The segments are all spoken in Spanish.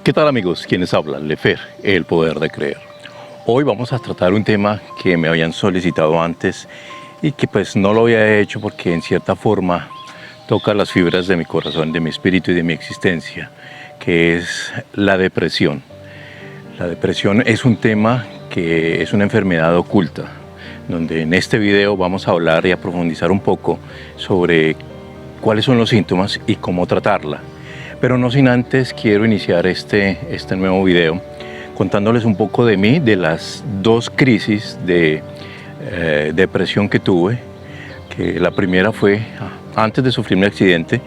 ¿Qué tal, amigos? ¿Quiénes hablan? Lefer, el poder de creer. Hoy vamos a tratar un tema que me habían solicitado antes y que pues no lo había hecho porque en cierta forma toca las fibras de mi corazón, de mi espíritu y de mi existencia, que es la depresión. La depresión es un tema que es una enfermedad oculta, donde en este video vamos a hablar y a profundizar un poco sobre cuáles son los síntomas y cómo tratarla. Pero no sin antes quiero iniciar este nuevo video contándoles un poco de mí, de las dos crisis de depresión que tuve. Que la primera fue antes de sufrir mi accidente,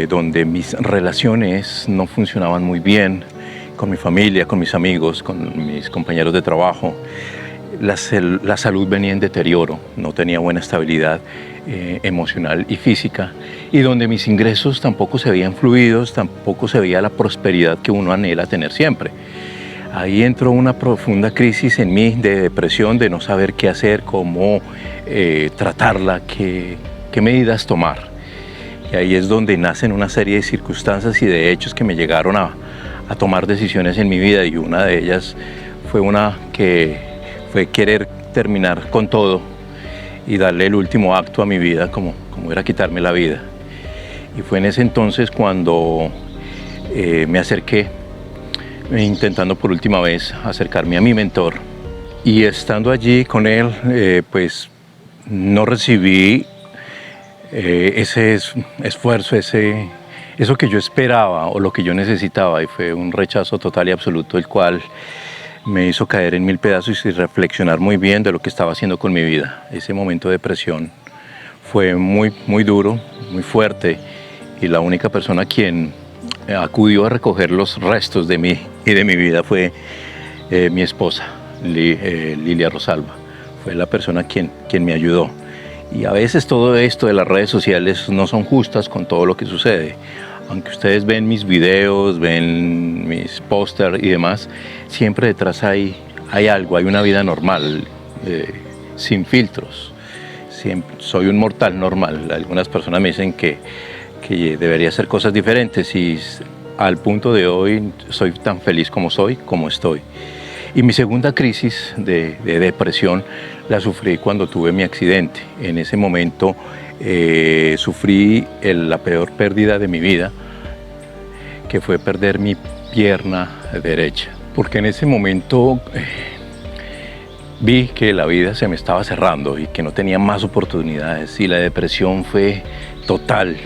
donde mis relaciones no funcionaban muy bien con mi familia, con mis amigos, con mis compañeros de trabajo. La salud venía en deterioro, no tenía buena estabilidad emocional y física, y donde mis ingresos tampoco se veían fluidos, tampoco se veía la prosperidad que uno anhela tener siempre. Ahí entró una profunda crisis en mí de depresión, de no saber qué hacer, cómo tratarla, qué medidas tomar. Y ahí es donde nacen una serie de circunstancias y de hechos que me llegaron a tomar decisiones en mi vida, y una de ellas fue fue querer terminar con todo y darle el último acto a mi vida, como era quitarme la vida. Y fue en ese entonces cuando me acerqué, intentando por última vez acercarme a mi mentor, y estando allí con él, pues no recibí ese esfuerzo, eso que yo esperaba o lo que yo necesitaba, y fue un rechazo total y absoluto, el cual me hizo caer en mil pedazos y reflexionar muy bien de lo que estaba haciendo con mi vida. Ese momento de depresión fue muy, muy duro, muy fuerte, y la única persona quien acudió a recoger los restos de mí y de mi vida fue mi esposa, Lilia Rosalba. Fue la persona quien me ayudó. Y a veces todo esto de las redes sociales no son justas con todo lo que sucede. Aunque ustedes ven mis videos, ven mis pósters y demás, siempre detrás hay algo, hay una vida normal, sin filtros. Soy un mortal normal. Algunas personas me dicen que debería hacer cosas diferentes, y al punto de hoy soy tan feliz como soy, como estoy. Y mi segunda crisis de depresión la sufrí cuando tuve mi accidente. En ese momento sufrí la peor pérdida de mi vida, que fue perder mi pierna derecha. Porque en ese momento vi que la vida se me estaba cerrando y que no tenía más oportunidades, y la depresión fue total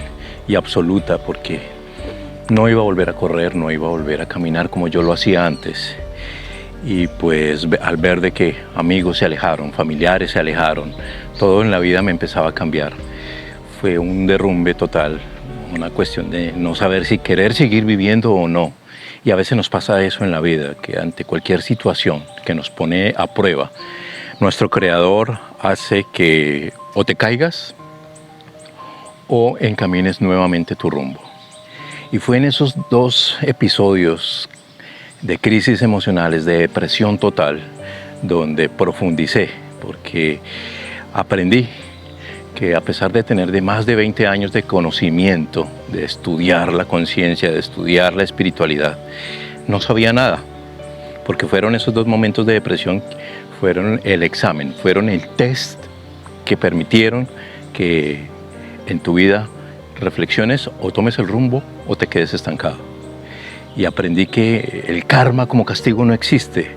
y absoluta, porque no iba a volver a correr, no iba a volver a caminar como yo lo hacía antes. Y pues al ver de que amigos se alejaron, familiares se alejaron, todo en la vida me empezaba a cambiar. Fue un derrumbe total, una cuestión de no saber si querer seguir viviendo o no. Y a veces nos pasa eso en la vida, que ante cualquier situación que nos pone a prueba, nuestro Creador hace que o te caigas o encamines nuevamente tu rumbo. Y fue en esos dos episodios de crisis emocionales, de depresión total, donde profundicé, porque aprendí que a pesar de tener más de 20 años de conocimiento, de estudiar la conciencia, de estudiar la espiritualidad, no sabía nada, porque fueron esos dos momentos de depresión, fueron el examen, fueron el test que permitieron que en tu vida reflexiones o tomes el rumbo o te quedes estancado. Y aprendí que el karma como castigo no existe,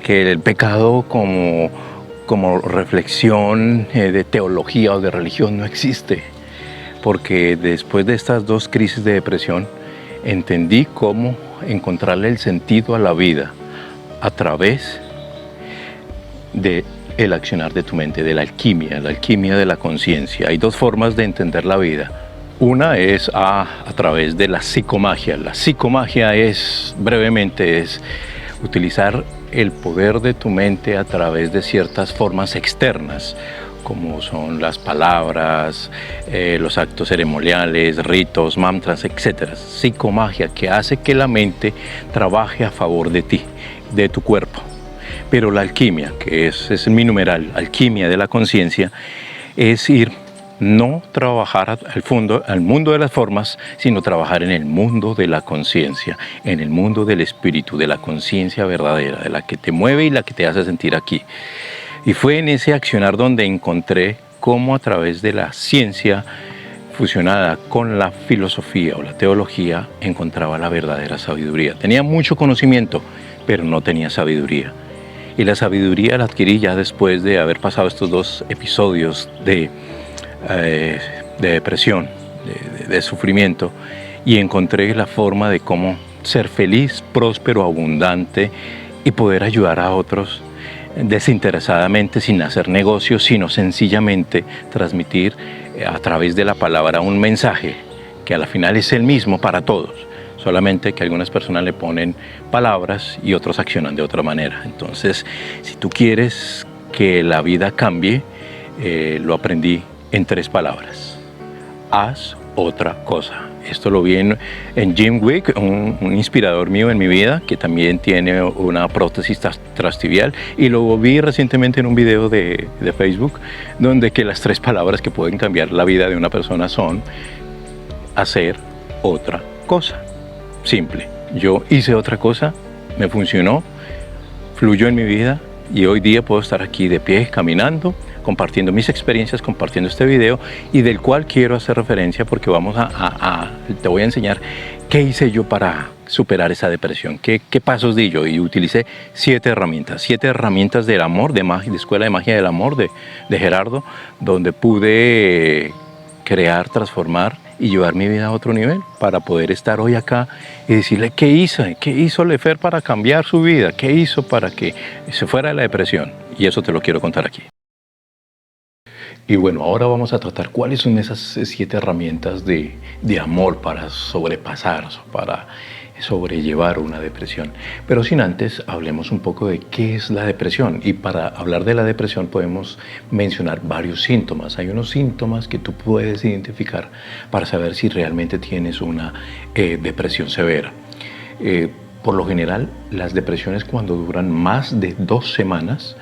que el pecado como reflexión de teología o de religión no existe, porque después de estas dos crisis de depresión entendí cómo encontrarle el sentido a la vida a través del accionar de tu mente, de la alquimia de la conciencia. Hay dos formas de entender la vida. Una es a través de la psicomagia. La psicomagia brevemente es utilizar el poder de tu mente a través de ciertas formas externas, como son las palabras, los actos ceremoniales, ritos, mantras, etc. Psicomagia, que hace que la mente trabaje a favor de ti, de tu cuerpo. Pero la alquimia, que es mi numeral, alquimia de la conciencia, es ir no trabajar al mundo de las formas, sino trabajar en el mundo de la conciencia, en el mundo del espíritu, de la conciencia verdadera, de la que te mueve y la que te hace sentir aquí. Y fue en ese accionar donde encontré cómo a través de la ciencia fusionada con la filosofía o la teología encontraba la verdadera sabiduría. Tenía mucho conocimiento, pero no tenía sabiduría. Y la sabiduría la adquirí ya después de haber pasado estos 2 episodios de depresión, de sufrimiento, y encontré la forma de cómo ser feliz, próspero, abundante y poder ayudar a otros desinteresadamente, sin hacer negocios, sino sencillamente transmitir a través de la palabra un mensaje que a la final es el mismo para todos, solamente que algunas personas le ponen palabras y otros accionan de otra manera. Entonces, si tú quieres que la vida cambie, lo aprendí en 3 palabras: haz otra cosa. Esto lo vi en Jim Wick, un inspirador mío en mi vida, que también tiene una prótesis trastibial, y lo vi recientemente en un video de Facebook, donde que las 3 palabras que pueden cambiar la vida de una persona son hacer otra cosa. Simple. Yo hice otra cosa, me funcionó, fluyó en mi vida, y hoy día puedo estar aquí de pie, caminando, compartiendo mis experiencias, compartiendo este video, y del cual quiero hacer referencia porque te voy a enseñar qué hice yo para superar esa depresión, qué pasos di yo, y utilicé 7 herramientas del amor, de Escuela de Magia del Amor de Gerardo, donde pude crear, transformar y llevar mi vida a otro nivel para poder estar hoy acá y decirle qué hizo Lefer para cambiar su vida, qué hizo para que se fuera de la depresión, y eso te lo quiero contar aquí. Y bueno, ahora vamos a tratar cuáles son esas 7 herramientas de amor para sobrepasar, para sobrellevar una depresión. Pero sin antes, hablemos un poco de qué es la depresión. Y para hablar de la depresión podemos mencionar varios síntomas. Hay unos síntomas que tú puedes identificar para saber si realmente tienes una depresión severa. Por lo general, las depresiones, cuando duran más de 2 semanas,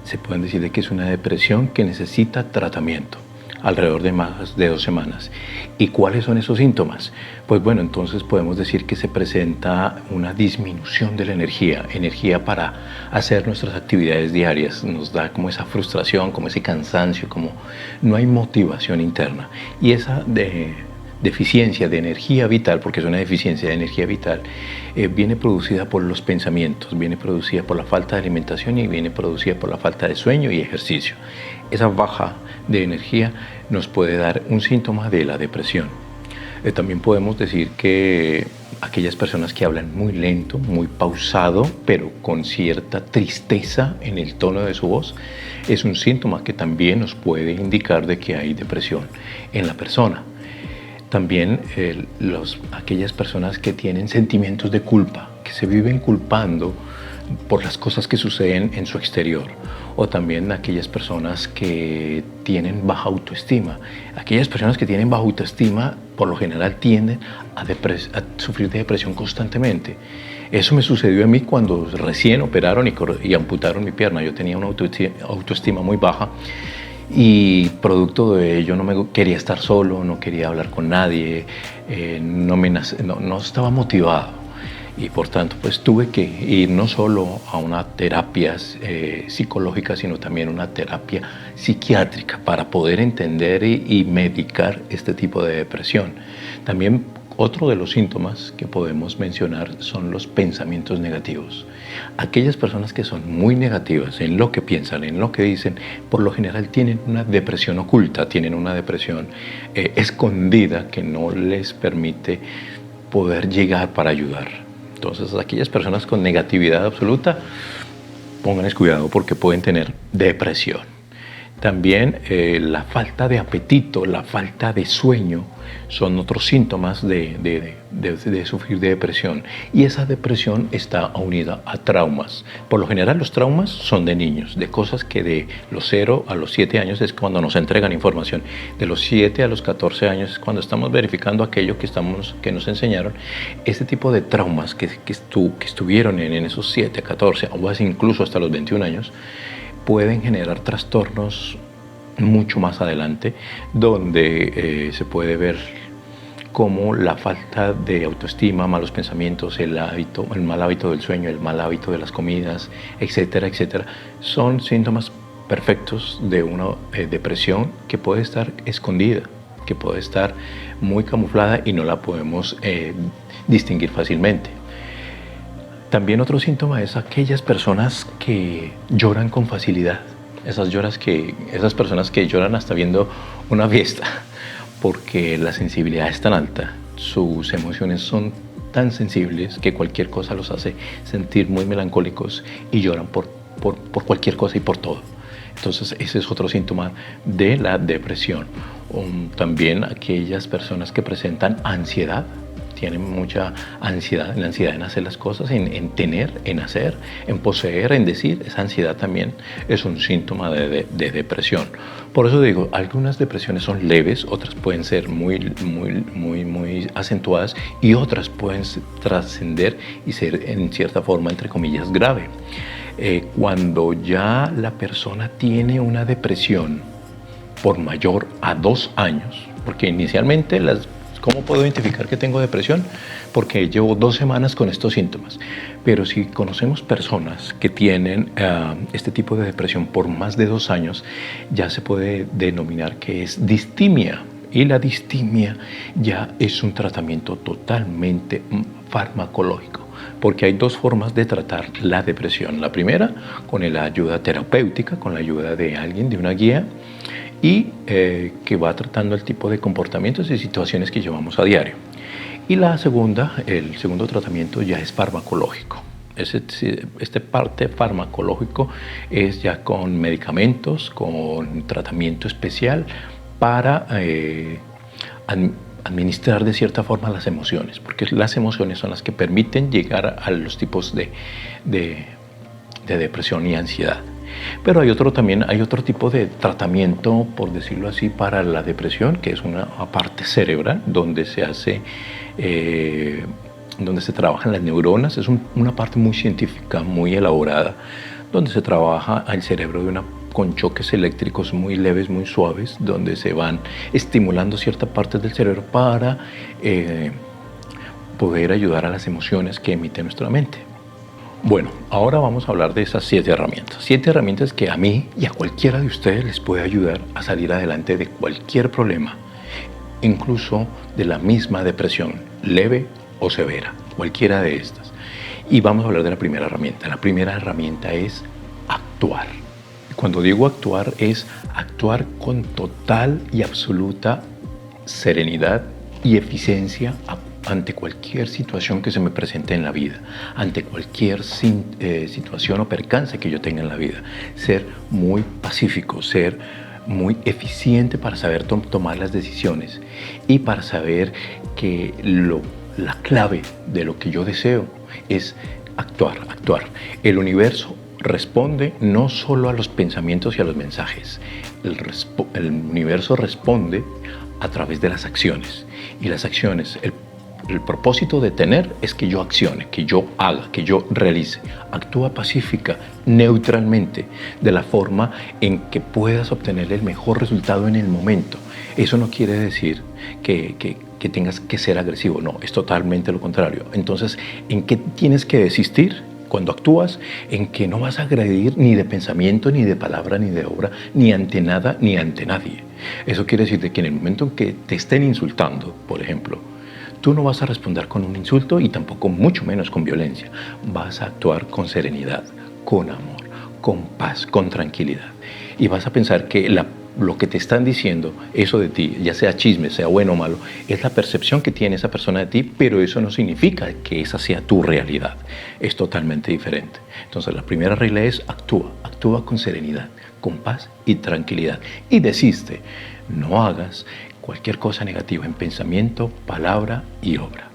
se pueden decir de que es una depresión que necesita tratamiento, alrededor de más de 2 semanas. ¿Y cuáles son esos síntomas? Pues bueno, entonces podemos decir que se presenta una disminución de la energía para hacer nuestras actividades diarias. Nos da como esa frustración, como ese cansancio, como no hay motivación interna. Y esa deficiencia de energía vital, porque es una deficiencia de energía vital, viene producida por los pensamientos, viene producida por la falta de alimentación y viene producida por la falta de sueño y ejercicio. Esa baja de energía nos puede dar un síntoma de la depresión. También podemos decir que aquellas personas que hablan muy lento, muy pausado, pero con cierta tristeza en el tono de su voz, es un síntoma que también nos puede indicar de que hay depresión en la persona. También aquellas personas que tienen sentimientos de culpa, que se viven culpando por las cosas que suceden en su exterior, o también aquellas personas que tienen baja autoestima. Aquellas personas que tienen baja autoestima por lo general tienden a sufrir de depresión constantemente. Eso me sucedió a mí cuando recién operaron y amputaron mi pierna. Yo tenía una autoestima muy baja, y producto de ello no me quería estar solo, no quería hablar con nadie, no estaba motivado, y por tanto pues tuve que ir no solo a una terapia psicológica, sino también una terapia psiquiátrica para poder entender y medicar este tipo de depresión. También otro de los síntomas que podemos mencionar son los pensamientos negativos. Aquellas personas que son muy negativas en lo que piensan, en lo que dicen, por lo general tienen una depresión oculta, tienen una depresión escondida que no les permite poder llegar para ayudar. Entonces, aquellas personas con negatividad absoluta, pónganles cuidado porque pueden tener depresión. También la falta de apetito, la falta de sueño son otros síntomas de sufrir de depresión. Y esa depresión está unida a traumas. Por lo general los traumas son de niños, de cosas que de los 0 a los 7 años es cuando nos entregan información. De los 7 a los 14 años es cuando estamos verificando aquello que nos enseñaron. Este tipo de traumas que estuvieron en esos 7 a 14 o incluso hasta los 21 años, pueden generar trastornos mucho más adelante, donde se puede ver cómo la falta de autoestima, malos pensamientos, el mal hábito del sueño, el mal hábito de las comidas, etcétera, etcétera, son síntomas perfectos de una depresión que puede estar escondida, que puede estar muy camuflada y no la podemos distinguir fácilmente. También otro síntoma es aquellas personas que lloran con facilidad. Esas personas que lloran hasta viendo una fiesta, porque la sensibilidad es tan alta, sus emociones son tan sensibles que cualquier cosa los hace sentir muy melancólicos y lloran por cualquier cosa y por todo. Entonces ese es otro síntoma de la depresión. También aquellas personas que presentan ansiedad, tienen mucha ansiedad, la ansiedad en hacer las cosas, en tener, en hacer, en poseer, en decir. Esa ansiedad también es un síntoma de depresión. Por eso digo, algunas depresiones son leves, otras pueden ser muy acentuadas y otras pueden trascender y ser en cierta forma, entre comillas, grave. Cuando ya la persona tiene una depresión por mayor a 2 años, porque inicialmente ¿cómo puedo identificar que tengo depresión? Porque llevo 2 semanas con estos síntomas. Pero si conocemos personas que tienen este tipo de depresión por más de 2 años, ya se puede denominar que es distimia. Y la distimia ya es un tratamiento totalmente farmacológico, porque hay 2 formas de tratar la depresión. La primera, con la ayuda terapéutica, con la ayuda de alguien, de una guía, y que va tratando el tipo de comportamientos y situaciones que llevamos a diario. Y la segunda, el segundo tratamiento ya es farmacológico. Este parte farmacológico es ya con medicamentos, con tratamiento especial para administrar de cierta forma las emociones, porque las emociones son las que permiten llegar a los tipos de depresión y ansiedad. Pero hay otro tipo de tratamiento, por decirlo así, para la depresión, que es una parte cerebral, donde se hace, donde se trabajan las neuronas. Es una parte muy científica, muy elaborada, donde se trabaja el cerebro con choques eléctricos muy leves, muy suaves, donde se van estimulando ciertas partes del cerebro para poder ayudar a las emociones que emite nuestra mente. Bueno, ahora vamos a hablar de esas 7 herramientas. 7 herramientas que a mí y a cualquiera de ustedes les puede ayudar a salir adelante de cualquier problema, incluso de la misma depresión, leve o severa, cualquiera de estas. Y vamos a hablar de la primera herramienta. La primera herramienta es actuar. Cuando digo actuar, es actuar con total y absoluta serenidad y eficiencia ante cualquier situación que se me presente en la vida, ante cualquier situación o percance que yo tenga en la vida. Ser muy pacífico, ser muy eficiente para saber tomar las decisiones y para saber que la clave de lo que yo deseo es actuar. El universo responde no solo a los pensamientos y a los mensajes. El universo responde a través de las acciones. Y las acciones, el propósito de tener es que yo accione, que yo haga, que yo realice. Actúa pacífica, neutralmente, de la forma en que puedas obtener el mejor resultado en el momento. Eso no quiere decir que tengas que ser agresivo, no, es totalmente lo contrario. Entonces, ¿en qué tienes que desistir cuando actúas? En que no vas a agredir ni de pensamiento, ni de palabra, ni de obra, ni ante nada, ni ante nadie. Eso quiere decir que en el momento en que te estén insultando, por ejemplo, tú no vas a responder con un insulto y tampoco mucho menos con violencia. Vas a actuar con serenidad, con amor, con paz, con tranquilidad. Y vas a pensar que lo que te están diciendo, eso de ti, ya sea chisme, sea bueno o malo, es la percepción que tiene esa persona de ti, pero eso no significa que esa sea tu realidad. Es totalmente diferente. Entonces la primera regla es actúa con serenidad, con paz y tranquilidad. Y desiste, no hagas cualquier cosa negativa en pensamiento, palabra y obra.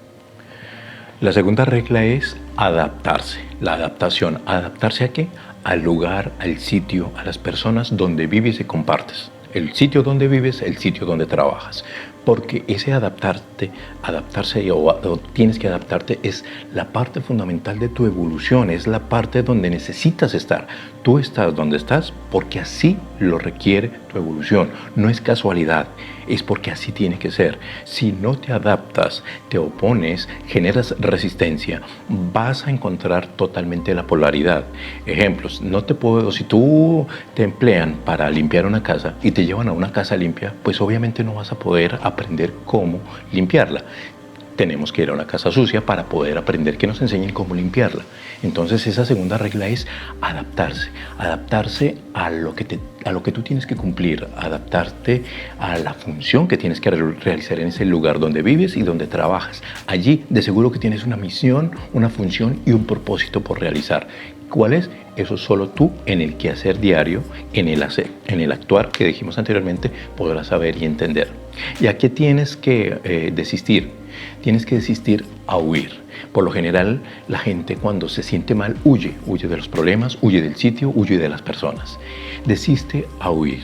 La segunda regla es adaptarse. La adaptación. ¿Adaptarse a qué? Al lugar, al sitio, a las personas donde vives y compartes. El sitio donde vives, el sitio donde trabajas. Porque ese adaptarse o tienes que adaptarte es la parte fundamental de tu evolución, es la parte donde necesitas estar. Tú estás donde estás porque así lo requiere tu evolución. No es casualidad, es porque así tiene que ser. Si no te adaptas, te opones, generas resistencia, vas a encontrar totalmente la polaridad. Ejemplos, si tú te emplean para limpiar una casa y te llevan a una casa limpia, pues obviamente no vas a poder aprender cómo limpiarla. Tenemos que ir a una casa sucia para poder aprender, que nos enseñen cómo limpiarla. Entonces esa segunda regla es adaptarse a lo que tú tienes que cumplir, adaptarte a la función que tienes que realizar en ese lugar donde vives y donde trabajas. Allí de seguro que tienes una misión, una función y un propósito por realizar. ¿Cuál es? Eso solo tú en el quehacer diario, en el actuar que dijimos anteriormente, podrás saber y entender. ¿Y a qué tienes que desistir? Tienes que desistir a huir. Por lo general, la gente cuando se siente mal huye de los problemas, huye del sitio, huye de las personas. Desiste a huir.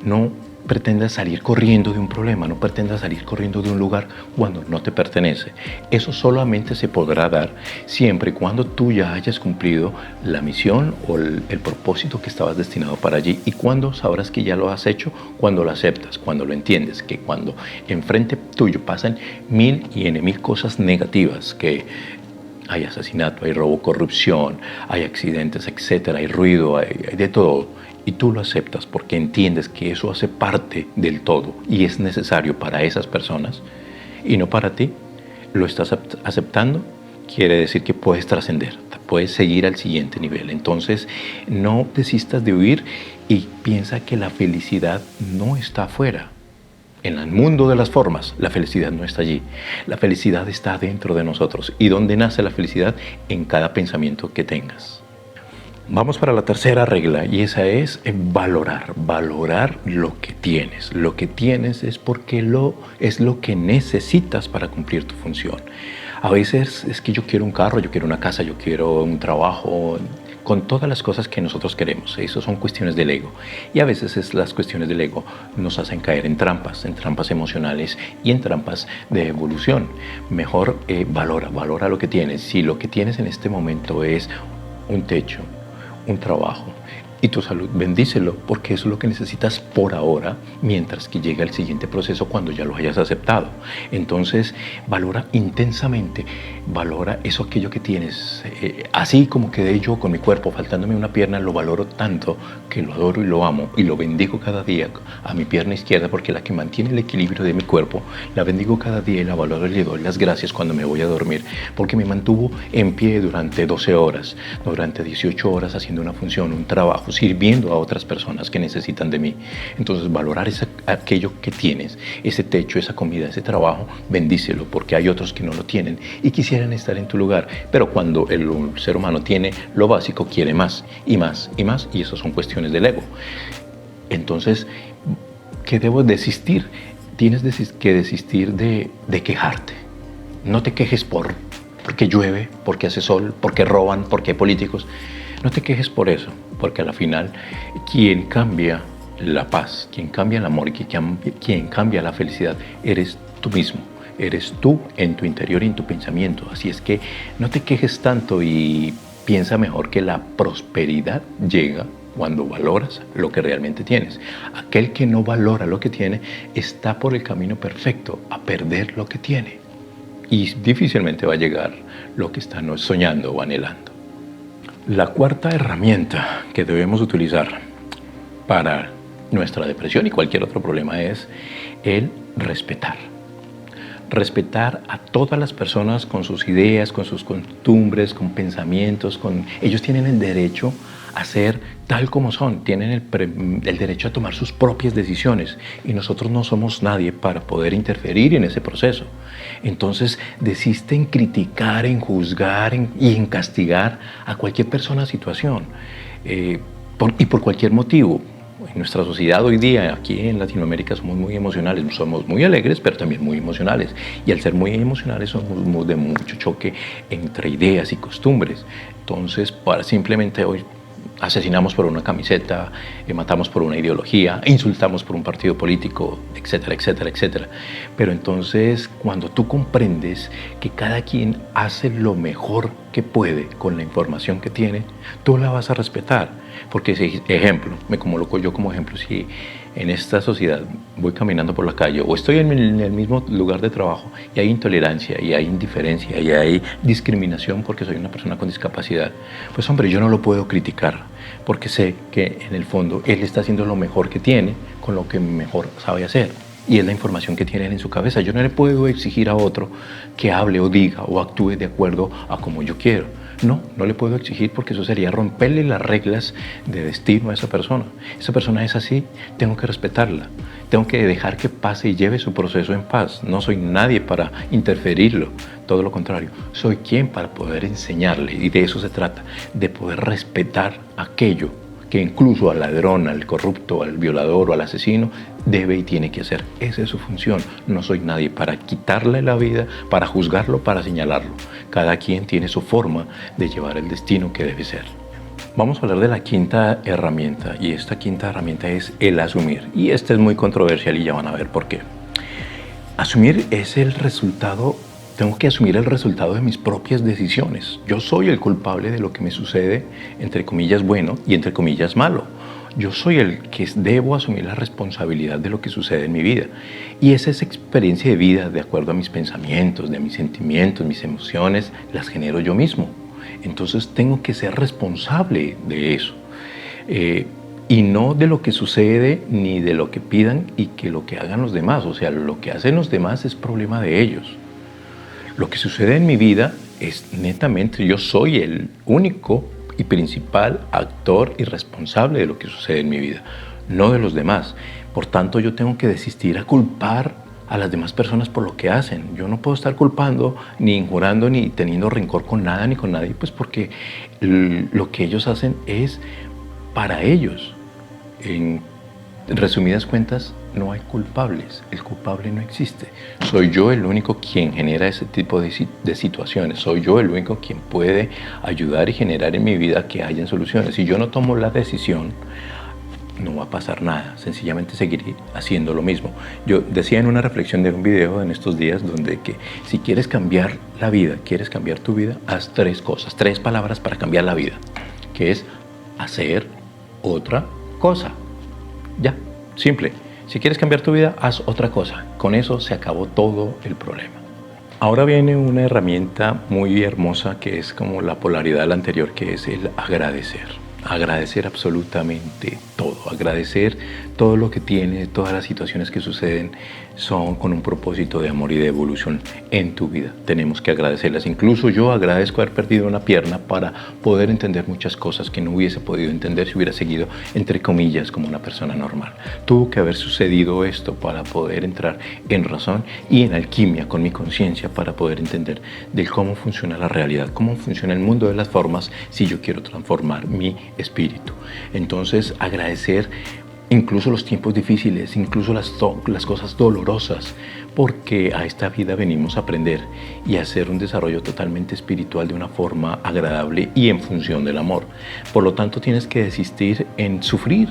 No pretendas salir corriendo de un problema, no pretendas salir corriendo de un lugar cuando no te pertenece. Eso solamente se podrá dar siempre y cuando tú ya hayas cumplido la misión o el propósito que estabas destinado para allí. Y cuando sabrás que ya lo has hecho, cuando lo aceptas, cuando lo entiendes, que cuando enfrente tuyo pasan mil y en mil cosas negativas, que hay asesinato, hay robo, corrupción, hay accidentes, etcétera, hay ruido, hay de todo. Y tú lo aceptas porque entiendes que eso hace parte del todo y es necesario para esas personas y no para ti. Lo estás aceptando, quiere decir que puedes trascender, puedes seguir al siguiente nivel. Entonces, no desistas de huir y piensa que la felicidad no está afuera. En el mundo de las formas, la felicidad no está allí. La felicidad está dentro de nosotros. ¿Y dónde nace la felicidad? En cada pensamiento que tengas. Vamos para la tercera regla y esa es valorar lo que tienes. Lo que tienes es porque es lo que necesitas para cumplir tu función. A veces es que yo quiero un carro, yo quiero una casa, yo quiero un trabajo, con todas las cosas que nosotros queremos. Eso son cuestiones del ego. Y a veces las cuestiones del ego nos hacen caer en trampas emocionales y en trampas de evolución. Mejor valora lo que tienes. Si lo que tienes en este momento es un techo, un trabajo y tu salud, bendícelo, porque eso es lo que necesitas por ahora, mientras que llega el siguiente proceso cuando ya lo hayas aceptado. Entonces, valora intensamente, valora eso, aquello que tienes. Así como quedé yo con mi cuerpo, faltándome una pierna, lo valoro tanto que lo adoro y lo amo y lo bendigo cada día a mi pierna izquierda, porque es la que mantiene el equilibrio de mi cuerpo. La bendigo cada día y la valoro y le doy las gracias cuando me voy a dormir, porque me mantuvo en pie durante 12 horas, durante 18 horas haciendo una función, un trabajo, sirviendo a otras personas que necesitan de mí. Entonces, valorar aquello que tienes, ese techo, esa comida, ese trabajo, bendícelo, porque hay otros que no lo tienen y quisieran estar en tu lugar. Pero cuando el ser humano tiene lo básico, quiere más y más y más, y eso son cuestiones del ego. Entonces, ¿qué debo desistir? Tienes que desistir de quejarte. No te quejes porque llueve, porque hace sol, porque roban, porque hay políticos. No te quejes por eso, porque a la final quien cambia la paz, quien cambia el amor y quien cambia la felicidad eres tú mismo. Eres tú en tu interior y en tu pensamiento. Así es que no te quejes tanto y piensa mejor que la prosperidad llega cuando valoras lo que realmente tienes. Aquel que no valora lo que tiene está por el camino perfecto a perder lo que tiene. Y difícilmente va a llegar lo que está soñando o anhelando. La cuarta herramienta que debemos utilizar para nuestra depresión y cualquier otro problema es el respetar. Respetar a todas las personas con sus ideas, con sus costumbres, con pensamientos. Ellos tienen el derecho a ser tal como son, tienen el derecho a tomar sus propias decisiones y nosotros no somos nadie para poder interferir en ese proceso. Entonces, desiste en criticar, en juzgar y en castigar a cualquier persona o situación y por cualquier motivo. En nuestra sociedad hoy día, aquí en Latinoamérica, somos muy emocionales, somos muy alegres, pero también muy emocionales. Y al ser muy emocionales somos de mucho choque entre ideas y costumbres. Entonces, simplemente hoy asesinamos por una camiseta, matamos por una ideología, insultamos por un partido político, etcétera, etcétera, etcétera. Pero entonces, cuando tú comprendes que cada quien hace lo mejor que puede con la información que tiene, tú la vas a respetar. Porque ese ejemplo, me coloco yo como ejemplo, si en esta sociedad, voy caminando por la calle o estoy en el mismo lugar de trabajo y hay intolerancia y hay indiferencia y hay discriminación porque soy una persona con discapacidad, pues hombre, yo no lo puedo criticar porque sé que en el fondo él está haciendo lo mejor que tiene con lo que mejor sabe hacer. Y es la información que tiene en su cabeza. Yo no le puedo exigir a otro que hable o diga o actúe de acuerdo a como yo quiero. No, no le puedo exigir porque eso sería romperle las reglas de destino a esa persona. Esa persona es así, tengo que respetarla. Tengo que dejar que pase y lleve su proceso en paz. No soy nadie para interferirlo, todo lo contrario. Soy quien para poder enseñarle, y de eso se trata, de poder respetar aquello que incluso al ladrón, al corrupto, al violador o al asesino debe y tiene que hacer. Esa es su función. No soy nadie para quitarle la vida, para juzgarlo, para señalarlo. Cada quien tiene su forma de llevar el destino que debe ser. Vamos a hablar de la quinta herramienta, y esta quinta herramienta es el asumir. Y esta es muy controversial y ya van a ver por qué. Asumir es el resultado. Tengo que asumir el resultado de mis propias decisiones. Yo soy el culpable de lo que me sucede, entre comillas bueno y entre comillas malo. Yo soy el que debo asumir la responsabilidad de lo que sucede en mi vida. Y esa experiencia de vida, de acuerdo a mis pensamientos, de mis sentimientos, mis emociones, las genero yo mismo. Entonces tengo que ser responsable de eso. Y no de lo que sucede ni de lo que pidan y que lo que hagan los demás. O sea, lo que hacen los demás es problema de ellos. Lo que sucede en mi vida es netamente, yo soy el único y principal actor y responsable de lo que sucede en mi vida, no de los demás. Por tanto, yo tengo que desistir a culpar a las demás personas por lo que hacen. Yo no puedo estar culpando, ni injurando, ni teniendo rencor con nada ni con nadie, pues porque lo que ellos hacen es para ellos. En resumidas cuentas, no hay culpables, el culpable no existe. Soy yo el único quien genera ese tipo de situaciones, soy yo el único quien puede ayudar y generar en mi vida que hayan soluciones. Si yo no tomo la decisión, no va a pasar nada, sencillamente seguiré haciendo lo mismo. Yo decía en una reflexión de un video en estos días donde que si quieres cambiar la vida, quieres cambiar tu vida, haz tres cosas, tres palabras para cambiar la vida, que es hacer otra cosa. Ya, simple. Si quieres cambiar tu vida, haz otra cosa. Con eso se acabó todo el problema. Ahora viene una herramienta muy hermosa que es como la polaridad de la anterior, que es el agradecer. Agradecer absolutamente todo. Agradecer todo lo que tienes, todas las situaciones que suceden son con un propósito de amor y de evolución en tu vida. Tenemos que agradecerlas. Incluso yo agradezco haber perdido una pierna para poder entender muchas cosas que no hubiese podido entender si hubiera seguido, entre comillas, como una persona normal. Tuvo que haber sucedido esto para poder entrar en razón y en alquimia con mi conciencia para poder entender de cómo funciona la realidad, cómo funciona el mundo de las formas si yo quiero transformar mi espíritu. Entonces, agradecer incluso los tiempos difíciles, incluso las cosas dolorosas, porque a esta vida venimos a aprender y a hacer un desarrollo totalmente espiritual de una forma agradable y en función del amor. Por lo tanto, tienes que desistir en sufrir.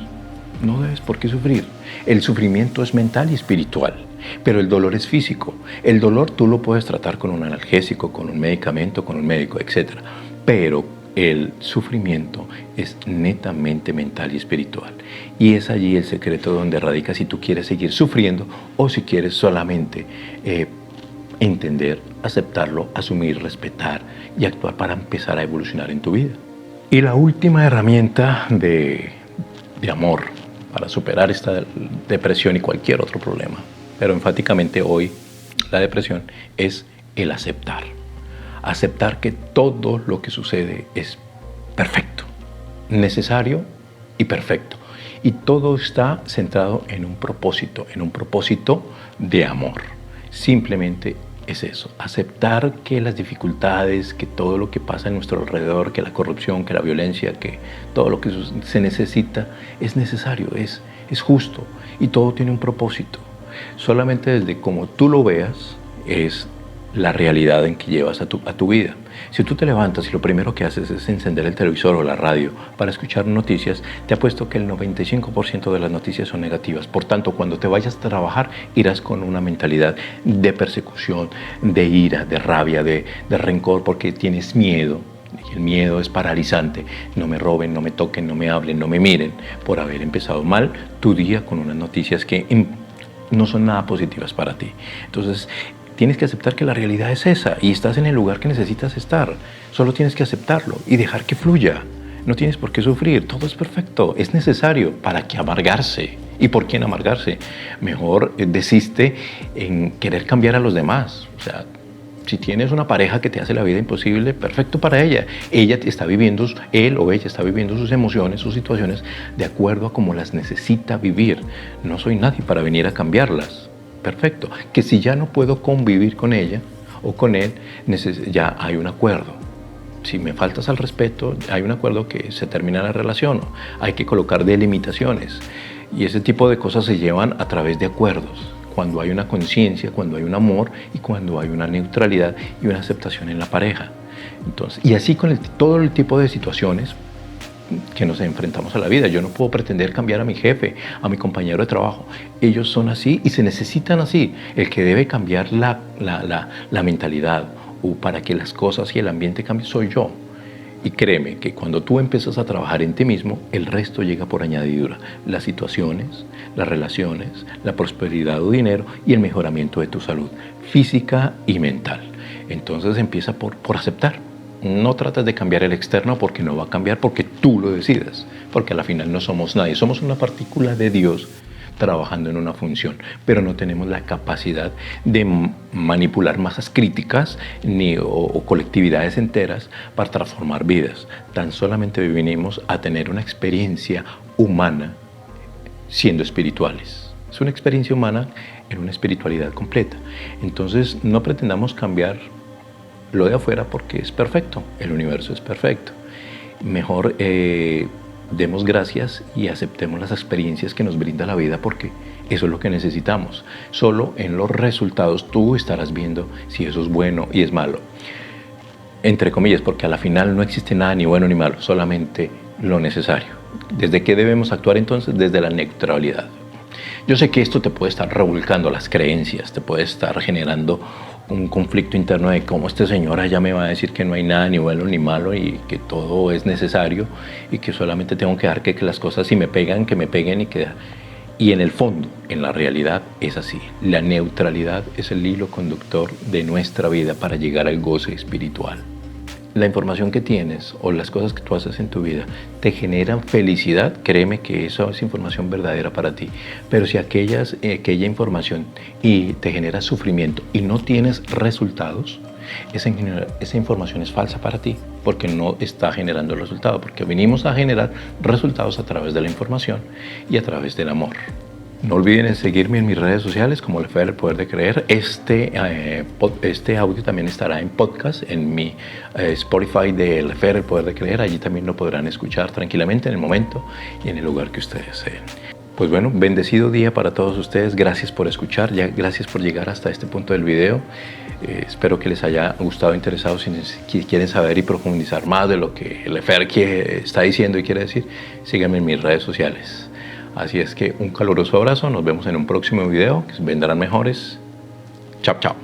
No debes por qué sufrir. El sufrimiento es mental y espiritual, pero el dolor es físico. El dolor tú lo puedes tratar con un analgésico, con un medicamento, con un médico, etc. Pero el sufrimiento es netamente mental y espiritual. Y es allí el secreto donde radica si tú quieres seguir sufriendo o si quieres solamente entender, aceptarlo, asumir, respetar y actuar para empezar a evolucionar en tu vida. Y la última herramienta de amor para superar esta depresión y cualquier otro problema, pero enfáticamente hoy la depresión, es el aceptar. Aceptar que todo lo que sucede es perfecto, necesario y perfecto. Y todo está centrado en un propósito de amor. Simplemente es eso, aceptar que las dificultades, que todo lo que pasa en nuestro alrededor, que la corrupción, que la violencia, que todo lo que se necesita es necesario, es justo y todo tiene un propósito. Solamente desde como tú lo veas es la realidad en que llevas a tu vida. Si tú te levantas y lo primero que haces es encender el televisor o la radio para escuchar noticias, te apuesto que el 95% de las noticias son negativas. Por tanto, cuando te vayas a trabajar, irás con una mentalidad de persecución, de ira, de rabia, de rencor, porque tienes miedo Y el miedo es paralizante. No me roben, no me toquen, no me hablen, no me miren, por haber empezado mal tu día con unas noticias que no son nada positivas para ti. Entonces, tienes que aceptar que la realidad es esa y estás en el lugar que necesitas estar. Solo tienes que aceptarlo y dejar que fluya. No tienes por qué sufrir, todo es perfecto, es necesario. ¿Para qué amargarse? ¿Y por qué no amargarse? Mejor desiste en querer cambiar a los demás. O sea, si tienes una pareja que te hace la vida imposible, perfecto para ella. Ella está viviendo, él o ella está viviendo sus emociones, sus situaciones de acuerdo a cómo las necesita vivir. No soy nadie para venir a cambiarlas. Perfecto. Que si ya no puedo convivir con ella o con él, ya hay un acuerdo. Si me faltas al respeto, hay un acuerdo que se termina la relación. Hay que colocar delimitaciones. Y ese tipo de cosas se llevan a través de acuerdos. Cuando hay una conciencia, cuando hay un amor y cuando hay una neutralidad y una aceptación en la pareja. Entonces, y así con todo el tipo de situaciones que nos enfrentamos a la vida. Yo no puedo pretender cambiar a mi jefe, a mi compañero de trabajo. Ellos son así y se necesitan así. El que debe cambiar la mentalidad o para que las cosas y el ambiente cambien soy yo. Y créeme que cuando tú empiezas a trabajar en ti mismo, el resto llega por añadidura. Las situaciones, las relaciones, la prosperidad o dinero y el mejoramiento de tu salud física y mental. Entonces empieza por aceptar. No trates de cambiar el externo porque no va a cambiar porque tú lo decides. Porque al final no somos nadie, somos una partícula de Dios trabajando en una función, pero no tenemos la capacidad de manipular masas críticas o colectividades enteras para transformar vidas. Tan solamente venimos a tener una experiencia humana siendo espirituales. Es una experiencia humana en una espiritualidad completa. Entonces no pretendamos cambiar lo de afuera porque es perfecto, el universo es perfecto. Mejor demos gracias y aceptemos las experiencias que nos brinda la vida porque eso es lo que necesitamos. Solo en los resultados tú estarás viendo si eso es bueno y es malo. Entre comillas, porque a la final no existe nada ni bueno ni malo, solamente lo necesario. ¿Desde qué debemos actuar entonces? Desde la neutralidad. Yo sé que esto te puede estar revolcando las creencias, te puede estar generando un conflicto interno de cómo este señor allá me va a decir que no hay nada ni bueno ni malo y que todo es necesario y que solamente tengo que dejar que las cosas si me pegan, que me peguen y que... Y en el fondo, en la realidad, es así. La neutralidad es el hilo conductor de nuestra vida para llegar al goce espiritual. La información que tienes o las cosas que tú haces en tu vida te generan felicidad, créeme que eso es información verdadera para ti. Pero si aquella información te genera sufrimiento y no tienes resultados, esa información es falsa para ti porque no está generando resultados, porque venimos a generar resultados a través de la información y a través del amor. No olviden seguirme en mis redes sociales como La Fe del Poder de Creer. Este audio también estará en podcast, en mi Spotify de La Fe del Poder de Creer. Allí también lo podrán escuchar tranquilamente en el momento y en el lugar que ustedes deseen. Pues bueno, bendecido día para todos ustedes. Gracias por escuchar, gracias por llegar hasta este punto del video. Espero que les haya gustado, interesado. Si quieren saber y profundizar más de lo que el Fer está diciendo y quiere decir, síganme en mis redes sociales. Así es que un caluroso abrazo, nos vemos en un próximo video, que vendrán mejores. Chao, chao.